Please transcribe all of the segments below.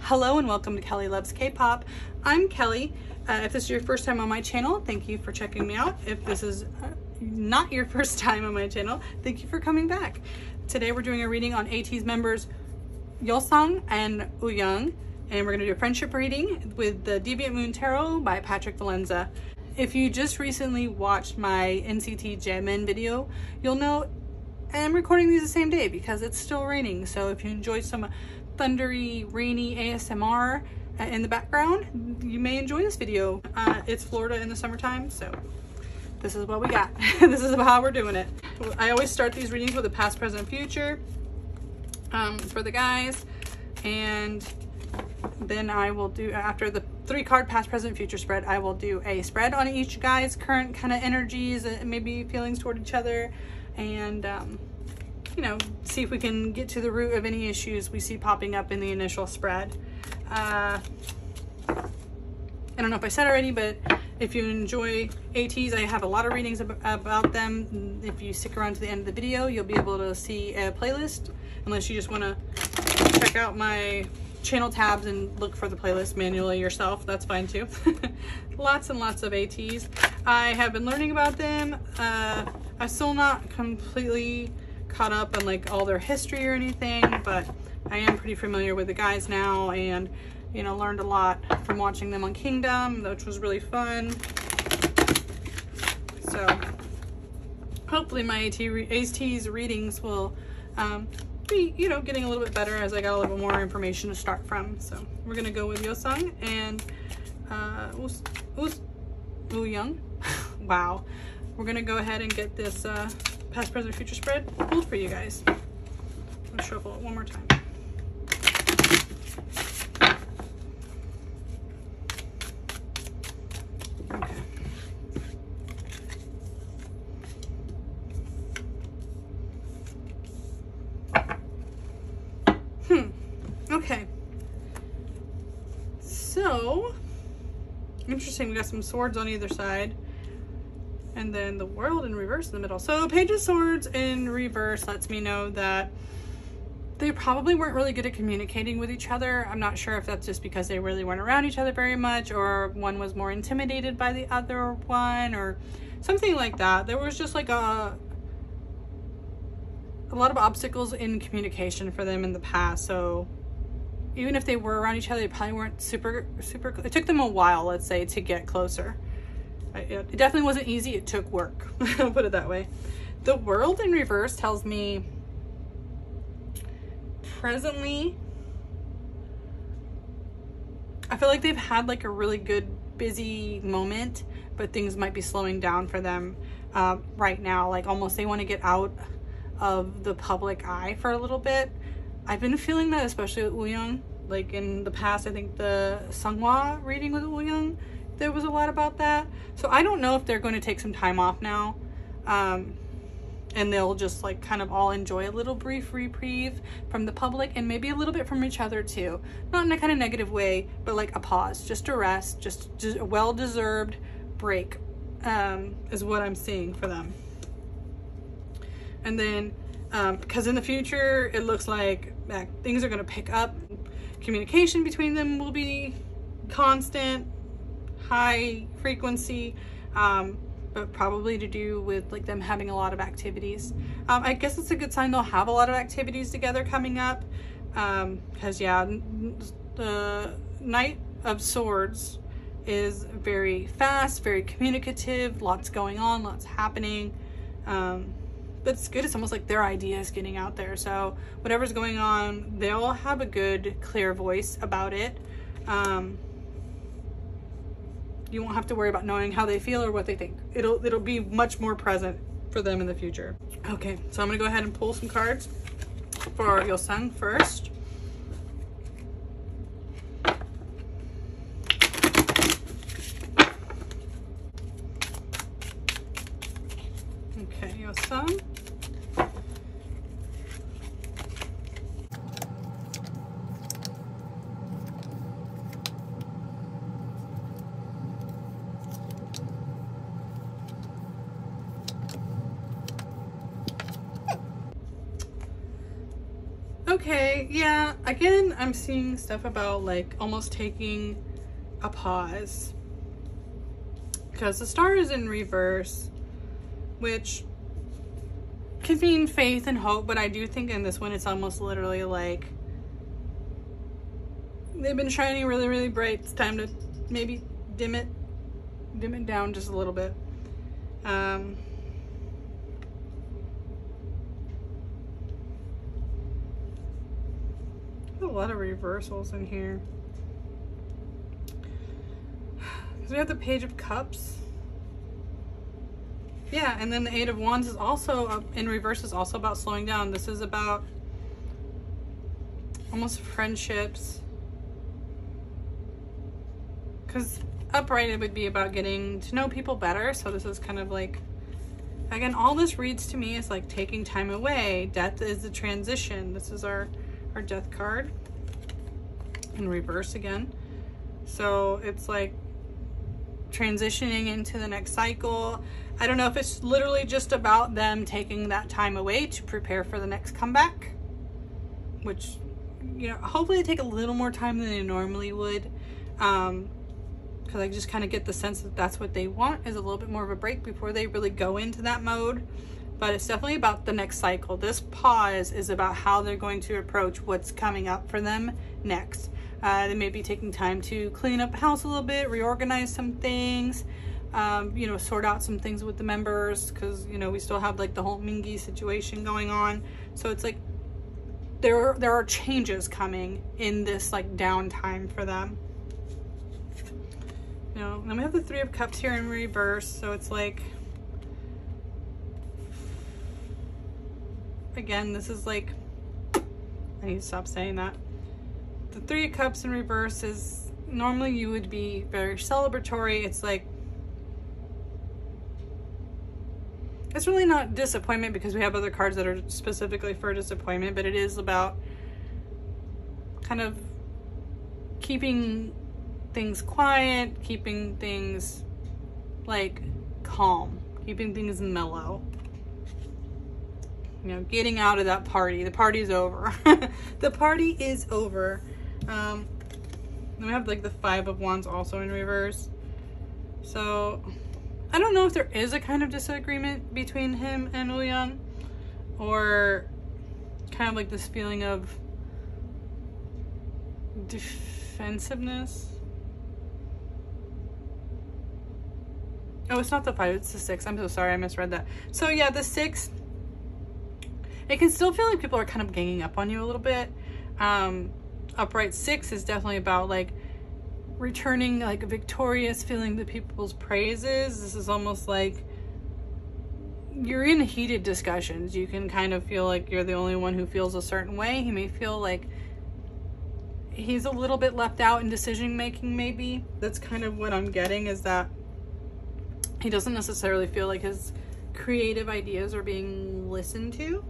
Hello and welcome to Kelly Loves K-Pop. I'm Kelly. If this is your first time on my channel, thank you for checking me out. If this is not your first time on my channel, thank you for coming back. Today we're doing a reading on ATEEZ members Yeosang and Wooyoung, and we're going to do a friendship reading with the Deviant Moon Tarot by Patrick Valenza. If you just recently watched my NCT Jamin video, you'll know I'm recording these the same day because it's still raining. So if you enjoy some thundery, rainy ASMR in the background, you may enjoy this video. It's Florida in the summertime, so this is what we got. This is how we're doing it. I always start these readings with a past, present, future for the guys, and then I will do, after the 3-card past, present, future spread, I will do a spread on each guy's current kind of energies and maybe feelings toward each other, and you know, see if we can get to the root of any issues we see popping up in the initial spread. I don't know if I said already, but if you enjoy ATEEZ, I have a lot of readings about them. If you stick around to the end of the video, you'll be able to see a playlist, unless you just want to check out my channel tabs and look for the playlist manually yourself. That's fine too. Lots and lots of ATEEZ. I have been learning about them. I'm still not completely caught up on like all their history or anything, but I am pretty familiar with the guys now, and you know, learned a lot from watching them on Kingdom, which was really fun. So hopefully my ATEEZ readings will be, you know, getting a little bit better as I got a little bit more information to start from. So we're gonna go with Yeosang and Wooyoung. Wow. We're gonna go ahead and get this past, present, future spread pulled for you guys. Let's shuffle it one more time. Okay. Okay. So, interesting, we got some swords on either side. And then the world in reverse in the middle. So Page of Swords in reverse lets me know that they probably weren't really good at communicating with each other. I'm not sure if that's just because they really weren't around each other very much, or one was more intimidated by the other one, or something like that. There was just like a lot of obstacles in communication for them in the past. So even if they were around each other, they probably weren't super, it took them a while, let's say, to get closer. It definitely wasn't easy. It took work. I'll put it that way. The world in reverse tells me presently, I feel like they've had like a really good busy moment, but things might be slowing down for them right now. Like almost they want to get out of the public eye for a little bit. I've been feeling that, especially with Wooyoung. Like in the past, I think the Sunghwa reading with Wooyoung, there was a lot about that. So I don't know if they're going to take some time off now, and they'll just like kind of all enjoy a little brief reprieve from the public, and maybe a little bit from each other too. Not in a kind of negative way, but like a pause, just a rest, just a well-deserved break is what I'm seeing for them. And then because in the future it looks like things are going to pick up. Communication between them will be constant, high frequency, but probably to do with like them having a lot of activities. I guess it's a good sign they'll have a lot of activities together coming up, because yeah, the Knight of Swords is very fast, very communicative, lots going on, lots happening. But it's good. It's almost like their idea is getting out there. So whatever's going on, they'll have a good, clear voice about it. You won't have to worry about knowing how they feel or what they think. It'll be much more present for them in the future. Okay, so I'm gonna go ahead and pull some cards for Yeosang first. Okay, Yeosang. Okay, yeah, again, I'm seeing stuff about like almost taking a pause because the star is in reverse, which can mean faith and hope, but I do think in this one it's almost literally like they've been shining really, really bright. It's time to maybe dim it down just a little bit. A lot of reversals in here. So we have the Page of Cups. Yeah, and then the Eight of Wands is also in reverse, is also about slowing down. This is about almost friendships. Because upright, it would be about getting to know people better. So this is kind of like, again, all this reads to me is like taking time away. Death is the transition. This is our death card in reverse again. So it's like transitioning into the next cycle. I don't know if it's literally just about them taking that time away to prepare for the next comeback, which, you know, hopefully they take a little more time than they normally would. Because I just kind of get the sense that that's what they want, is a little bit more of a break before they really go into that mode. But it's definitely about the next cycle. This pause is about how they're going to approach what's coming up for them next. They may be taking time to clean up the house a little bit, reorganize some things, you know, sort out some things with the members, because, you know, we still have like the whole Mingi situation going on. So it's like there are changes coming in this like downtime for them. You know, then we have the Three of Cups here in reverse, so it's like, again, this is like, I need to stop saying that. The Three of Cups in reverse is, normally you would be very celebratory. It's like, it's really not disappointment because we have other cards that are specifically for disappointment, but it is about kind of keeping things quiet, keeping things like calm, keeping things mellow. You know, getting out of that party. The party's over. The party is over. Then we have like the Five of Wands also in reverse. So I don't know if there is a kind of disagreement between him and Wooyoung, or kind of like this feeling of defensiveness. Oh, it's not the 5, it's the 6. I'm so sorry, I misread that. So yeah, the 6, it can still feel like people are kind of ganging up on you a little bit. Upright 6 is definitely about like returning like victorious, feeling the people's praises. This is almost like you're in heated discussions. You can kind of feel like you're the only one who feels a certain way. He may feel like he's a little bit left out in decision making, maybe. That's kind of what I'm getting, is that he doesn't necessarily feel like his creative ideas are being listened to.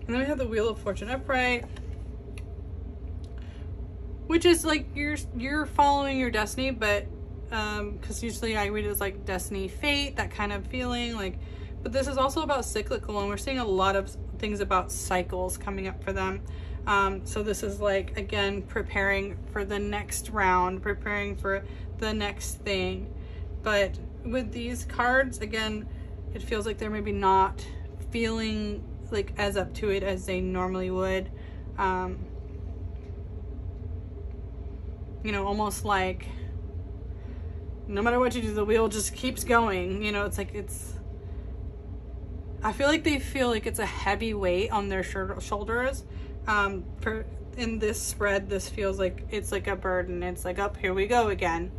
And then we have the Wheel of Fortune upright, which is like you're following your destiny, but because usually I read it as like destiny, fate, that kind of feeling, like, but this is also about cyclical, and we're seeing a lot of things about cycles coming up for them. So this is like, again, preparing for the next round, preparing for the next thing. But with these cards, again, it feels like they're maybe not feeling like as up to it as they normally would. You know, almost like no matter what you do, the wheel just keeps going. You know, it's like I feel like they feel like it's a heavy weight on their shoulders. In this spread, this feels like it's like a burden. It's like, up, here we go again.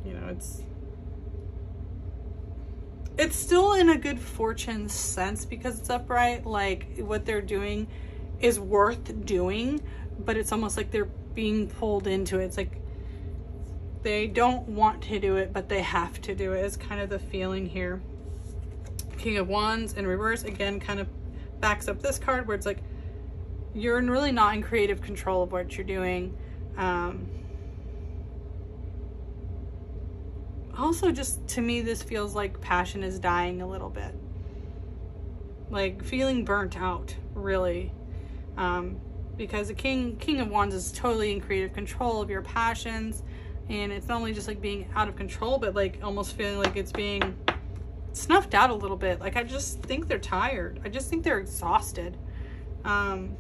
You know, it's still in a good fortune sense because it's upright. Like, what they're doing is worth doing, but it's almost like they're being pulled into it. It's like they don't want to do it, but they have to do it. It's kind of the feeling here. King of Wands in reverse, again, kind of backs up this card where it's like you're really not in creative control of what you're doing. Also, just to me, this feels like passion is dying a little bit. Like feeling burnt out, really. Because the King of Wands is totally in creative control of your passions. And it's not only just like being out of control, but like almost feeling like it's being snuffed out a little bit. Like I just think they're tired. I just think they're exhausted. And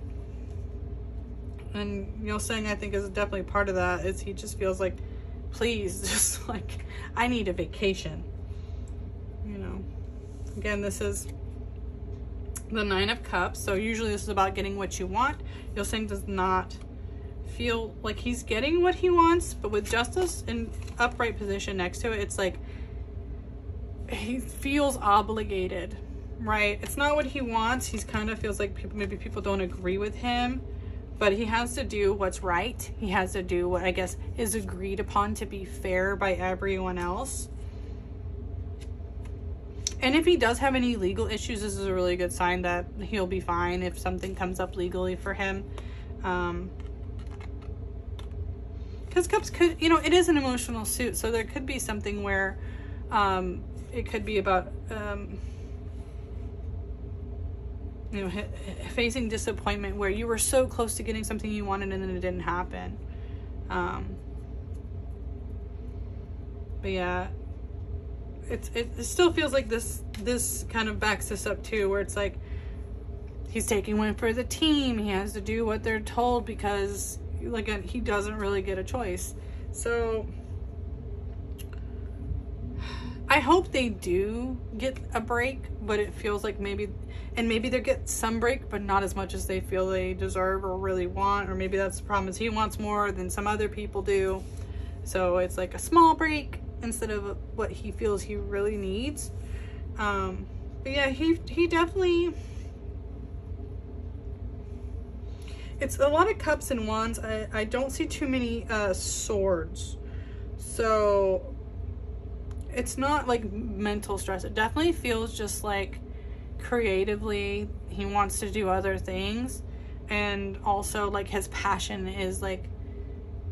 Yeosang, I think, is definitely part of that. Is he just feels like, please, just like, I need a vacation. You know, again, this is the 9 of Cups. So usually this is about getting what you want. Yeosang does not feel like he's getting what he wants, but with Justice in upright position next to it, it's like he feels obligated, right? It's not what he wants. He's kind of feels like maybe people don't agree with him, but he has to do what's right. He has to do what I guess is agreed upon to be fair by everyone else. And if he does have any legal issues, this is a really good sign that he'll be fine if something comes up legally for him. Because Cups could, you know, it is an emotional suit, so there could be something where it could be about you know, facing disappointment where you were so close to getting something you wanted and then it didn't happen. But yeah, it still feels like this kind of backs this up too, where it's like he's taking one for the team. He has to do what they're told because, like, he doesn't really get a choice. So I hope they do get a break, but it feels like maybe they get some break, but not as much as they feel they deserve or really want. Or maybe that's the problem, is he wants more than some other people do. So it's like a small break instead of what he feels he really needs. But yeah, he definitely, it's a lot of Cups and Wands. I don't see too many swords. So it's not like mental stress. It definitely feels just like creatively he wants to do other things, and also like his passion is like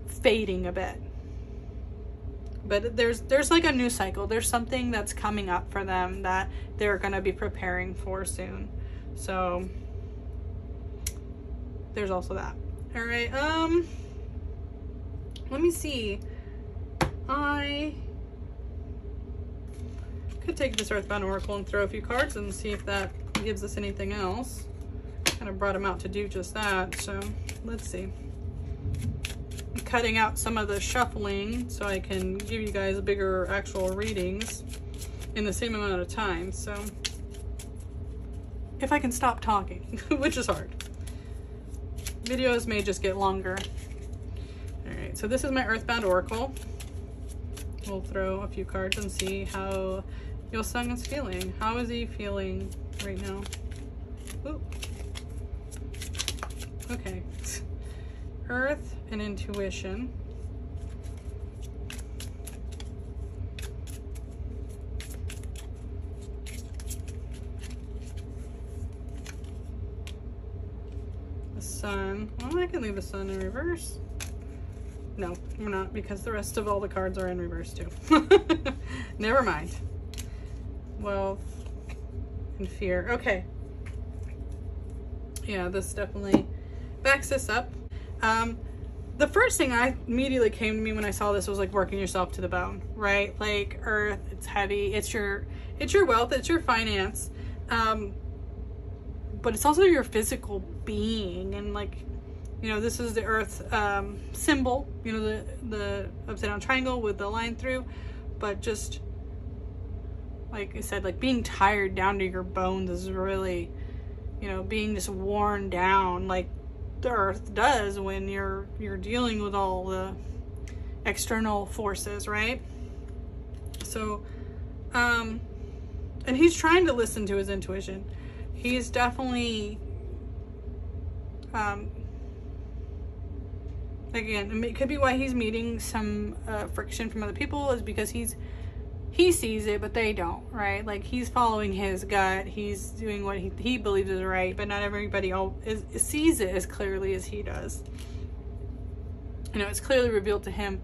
fading a bit. But there's like a new cycle. There's something that's coming up for them that they're gonna be preparing for soon. So there's also that. All right, let me see. I could take this Earthbound Oracle and throw a few cards and see if that gives us anything else. Kind of brought him out to do just that, so let's see. I'm cutting out some of the shuffling so I can give you guys bigger actual readings in the same amount of time. So if I can stop talking, which is hard. Videos may just get longer. All right, so this is my Earthbound Oracle. We'll throw a few cards and see how Yeosang is feeling. How is he feeling right now? Ooh. Okay. Earth and intuition. The Sun. Well, I can leave the Sun in reverse. No, we're not, because the rest of all the cards are in reverse too. Never mind. Wealth and fear. Okay. Yeah, this definitely backs this up. The first thing I immediately came to me when I saw this was like working yourself to the bone, right? Like Earth, it's heavy. It's your wealth, it's your finance. But it's also your physical being, and like, you know, this is the Earth symbol, you know, the upside down triangle with the line through, but just like I said, like being tired down to your bones is really, you know, being just worn down like the Earth does when you're dealing with all the external forces, right? So, and he's trying to listen to his intuition. He's definitely, again, it could be why he's meeting some friction from other people, is because he sees it, but they don't, right? Like he's following his gut. He's doing what he believes is right, but not everybody sees it as clearly as he does. You know, it's clearly revealed to him,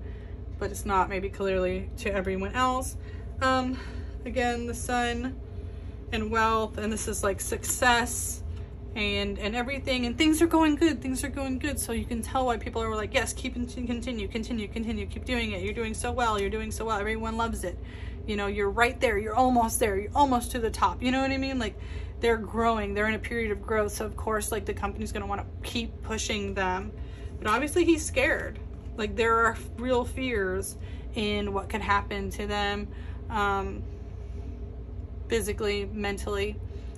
but it's not maybe clearly to everyone else. Again, the sun and wealth, and this is like success and everything, and things are going good. Things are going good. So you can tell why people are like, yes, continue, keep doing it. You're doing so well. You're doing so well. Everyone loves it. You know, you're right there. You're almost there. You're almost to the top. You know what I mean? Like, they're growing. They're in a period of growth. So of course, like, the company's going to want to keep pushing them. But obviously he's scared. Like, there are real fears in what could happen to them, physically, mentally.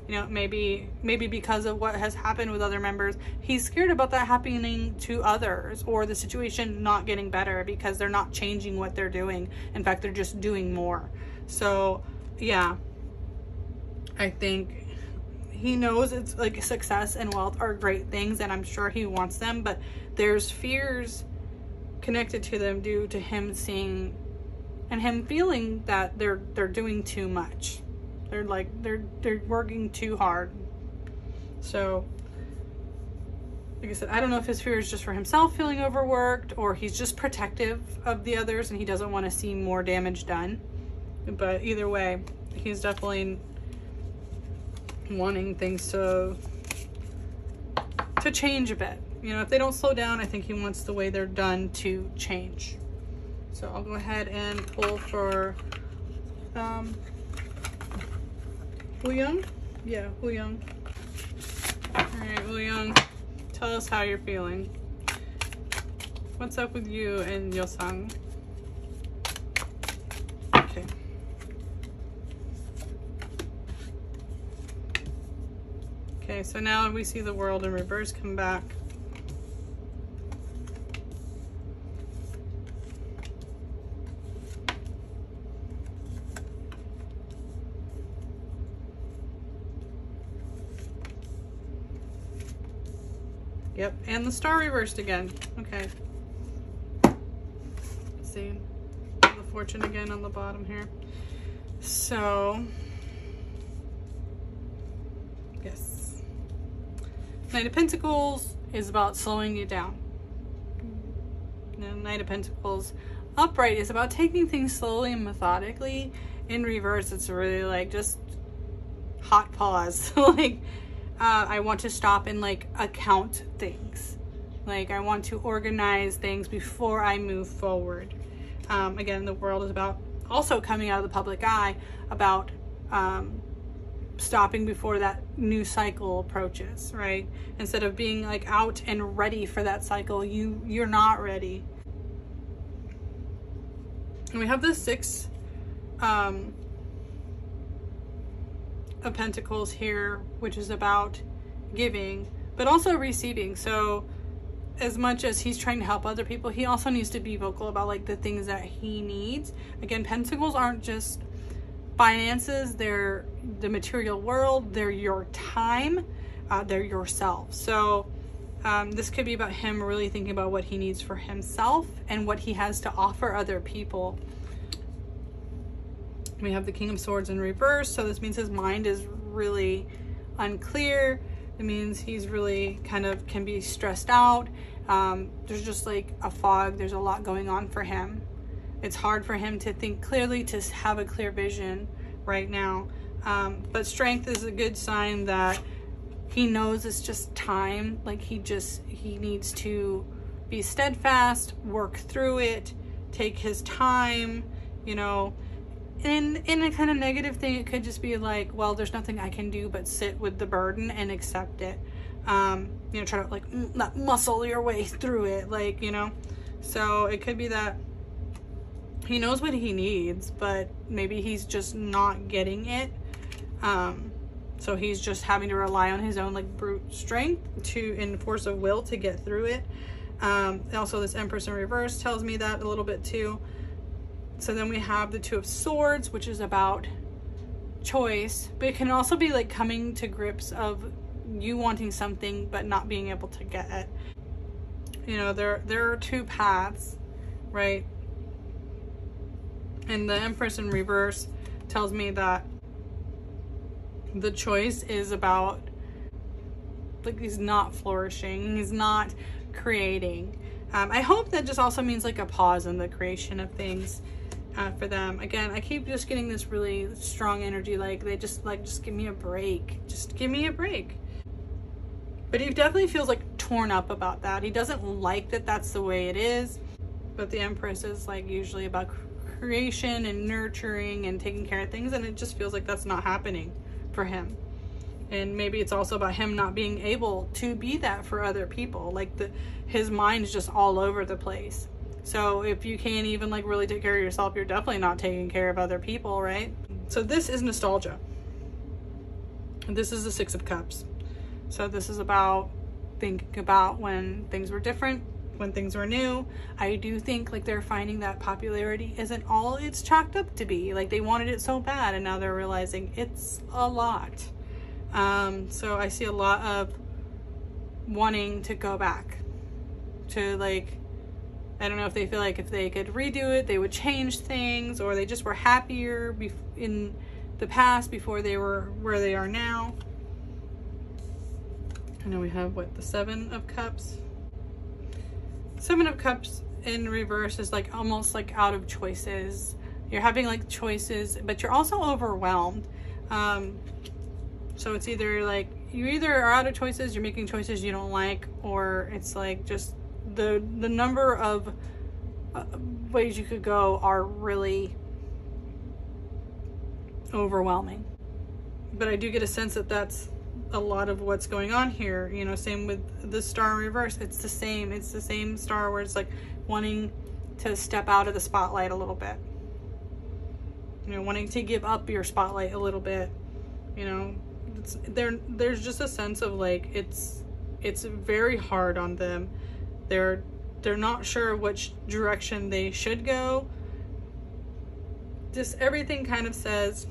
You know, maybe because of what has happened with other members, he's scared about that happening to others, or the situation not getting better because they're not changing what they're doing. In fact, they're just doing more. So yeah, I think he knows it's like success and wealth are great things, and I'm sure he wants them, but there's fears connected to them due to him seeing and him feeling that they're doing too much. They're like, they're working too hard. So, like I said, I don't know if his fear is just for himself feeling overworked, or he's just protective of the others and he doesn't want to see more damage done. But either way, he's definitely wanting things to change a bit. You know, if they don't slow down, I think he wants the way they're done to change. So I'll go ahead and pull for Wooyoung? Yeah, Wooyoung. Alright, Wooyoung, tell us how you're feeling. What's up with you and Yeosang? Okay. Okay, so now we see the world in reverse come back. Yep, and the star reversed again. Okay. Let's see. The fortune again on the bottom here. So, yes. Knight of Pentacles is about slowing you down. And Knight of Pentacles upright is about taking things slowly and methodically. In reverse, it's really like just hot pause. Like, I want to stop and like account things. Like, I want to organize things before I move forward. Again, the world is about also coming out of the public eye, about stopping before that new cycle approaches, right? Instead of being like out and ready for that cycle, you're not ready. And we have the Six of Pentacles here, which is about giving but also receiving. So as much as he's trying to help other people, he also needs to be vocal about like the things that he needs. Again, Pentacles aren't just finances, they're the material world, they're your time, they're yourself. So this could be about him really thinking about what he needs for himself and what he has to offer other people. We have the King of Swords in reverse, so this means his mind is really unclear. It means he's really kind of can be stressed out. There's just like a fog. There's a lot going on for him. It's hard for him to think clearly, to have a clear vision right now. But strength is a good sign that he knows it's just time. Like he needs to be steadfast, work through it, take his time, you know. In a kind of negative thing, it could just be like, well, there's nothing I can do but sit with the burden and accept it. You know, try to like not muscle your way through it, like, you know. So it could be that he knows what he needs, but maybe he's just not getting it. So he's just having to rely on his own like brute strength and force of will to get through it. Also, this Empress in reverse tells me that a little bit too. So then we have the Two of Swords, which is about choice, but it can also be like coming to grips of you wanting something but not being able to get it. You know, there are two paths, right? And the Empress in reverse tells me that the choice is about like he's not flourishing, he's not creating. I hope that just also means like a pause in the creation of things for them. Again, I keep just getting this really strong energy, like they just give me a break. Just give me a break. But he definitely feels like torn up about that. He doesn't like that that's the way it is. But the Empress is like usually about creation and nurturing and taking care of things, and it just feels like that's not happening for him. And maybe it's also about him not being able to be that for other people. Like his mind is just all over the place. So if you can't even like really take care of yourself, you're definitely not taking care of other people, right? So this is nostalgia. This is the Six of Cups. So this is about thinking about when things were different, when things were new. I do think like they're finding that popularity isn't all it's chalked up to be. Like they wanted it so bad and now they're realizing it's a lot. So I see a lot of wanting to go back to like, I don't know if they feel like if they could redo it, they would change things, or they just were happier in the past before they were where they are now. And then we have what, the Seven of Cups. Seven of Cups in reverse is like almost like out of choices. You're having like choices, but you're also overwhelmed. So it's either like you either are out of choices, you're making choices you don't like, or it's like just the number of ways you could go are really overwhelming. But I do get a sense that that's a lot of what's going on here. You know, same with the Star in reverse. It's the same star where it's like wanting to step out of the spotlight a little bit, you know, wanting to give up your spotlight a little bit. You know, there's just a sense of like it's very hard on them. They're not sure which direction they should go. Just everything kind of says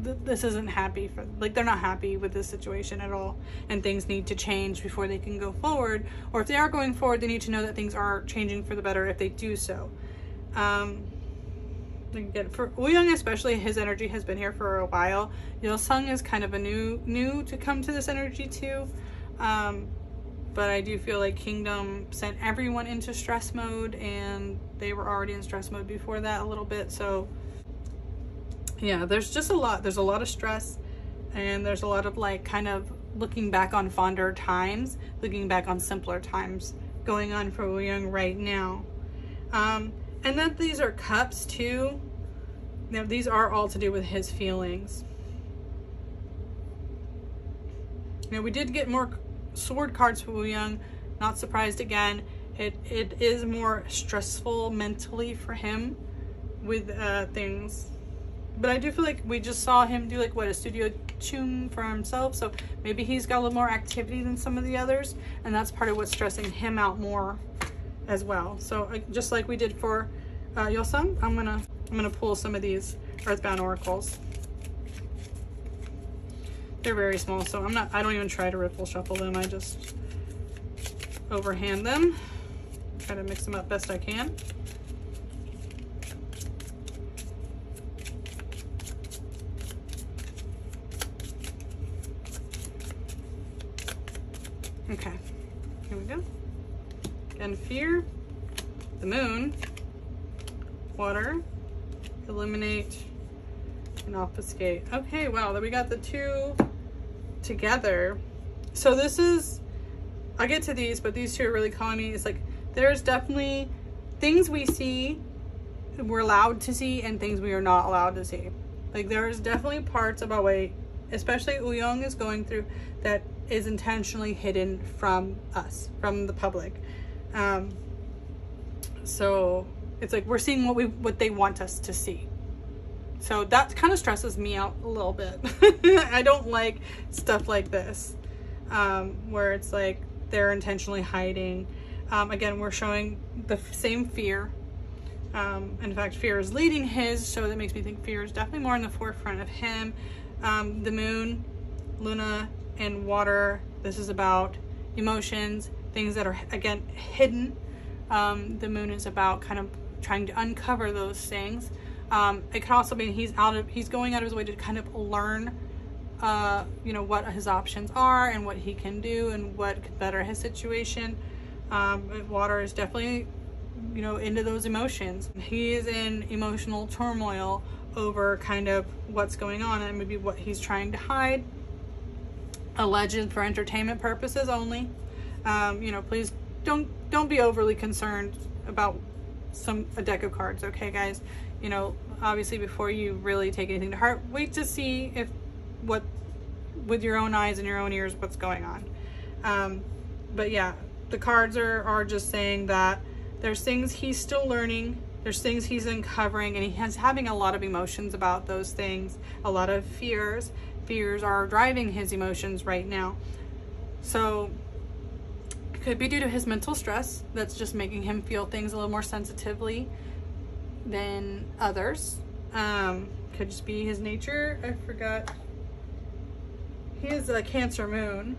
this isn't happy for, like, they're not happy with this situation at all, and things need to change before they can go forward. Or if they are going forward, they need to know that things are changing for the better if they do so. Again, for Wooyoung especially, his energy has been here for a while. Yeosang is kind of a new to come to this energy too. But I do feel like Kingdom sent everyone into stress mode, and they were already in stress mode before that a little bit. So yeah, there's a lot of stress, and there's a lot of like kind of looking back on fonder times, looking back on simpler times going on for Wooyoung right now. And then these are cups too. Now these are all to do with his feelings. Now we did get more sword cards for Wooyoung. Not surprised again. It is more stressful mentally for him with things. But I do feel like we just saw him do like what, a studio tune for himself. So maybe he's got a little more activity than some of the others, and that's part of what's stressing him out more as well. So just like we did for Yeosang, I'm gonna pull some of these Earthbound oracles. They're very small, so I don't even try to ripple shuffle them. I just overhand them, try to mix them up best I can. Okay, here we go. Again, fear, the moon, water, eliminate, and obfuscate. Okay, wow, then we got the two together. So this is, I'll get to these, but these two are really calling me. It's like, there's definitely things we see, we're allowed to see, and things we are not allowed to see. Like, there's definitely parts about what, especially Wooyoung is going through, that is intentionally hidden from us, from the public. So it's like we're seeing what they want us to see. So that kind of stresses me out a little bit. I don't like stuff like this, where it's like they're intentionally hiding. Again, we're showing the same fear. In fact, fear is leading his, so that makes me think fear is definitely more in the forefront of him. The moon, Luna, and water. This is about emotions, things that are, again, hidden. The moon is about kind of trying to uncover those things. It could also mean he's going out of his way to kind of learn you know, what his options are and what he can do and what could better his situation. Water is definitely, you know, into those emotions. He is in emotional turmoil over kind of what's going on and maybe what he's trying to hide. Alleged for entertainment purposes only. You know, please don't be overly concerned about a deck of cards, okay, guys? You know, obviously before you really take anything to heart, wait to see if with your own eyes and your own ears what's going on. But yeah, the cards are just saying that there's things he's still learning, there's things he's uncovering, and he's having a lot of emotions about those things, a lot of fears. Fears are driving his emotions right now. So it could be due to his mental stress that's just making him feel things a little more sensitively than others. Could just be his nature. I forgot. He is a Cancer moon.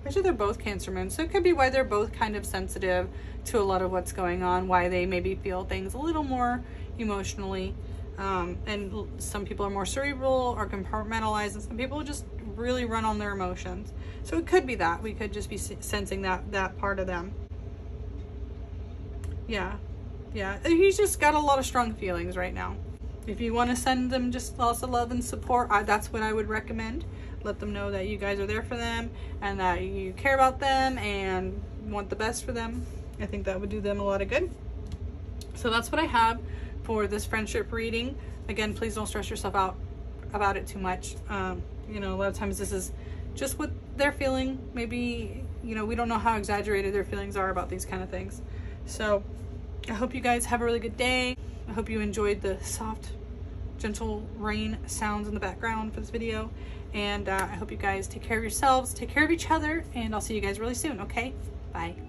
Actually, they're both Cancer moons, so it could be why they're both kind of sensitive to a lot of what's going on, why they maybe feel things a little more emotionally. And some people are more cerebral or compartmentalized, and some people just really run on their emotions. So it could be that. We could just be sensing that part of them. Yeah. He's just got a lot of strong feelings right now. If you want to send them just lots of love and support, that's what I would recommend. Let them know that you guys are there for them and that you care about them and want the best for them. I think that would do them a lot of good. So that's what I have for this friendship reading. Again, please don't stress yourself out about it too much. You know, a lot of times this is just what they're feeling. Maybe, you know, we don't know how exaggerated their feelings are about these kind of things. So I hope you guys have a really good day. I hope you enjoyed the soft, gentle rain sounds in the background for this video. And I hope you guys take care of yourselves, take care of each other, and I'll see you guys really soon, okay? Bye.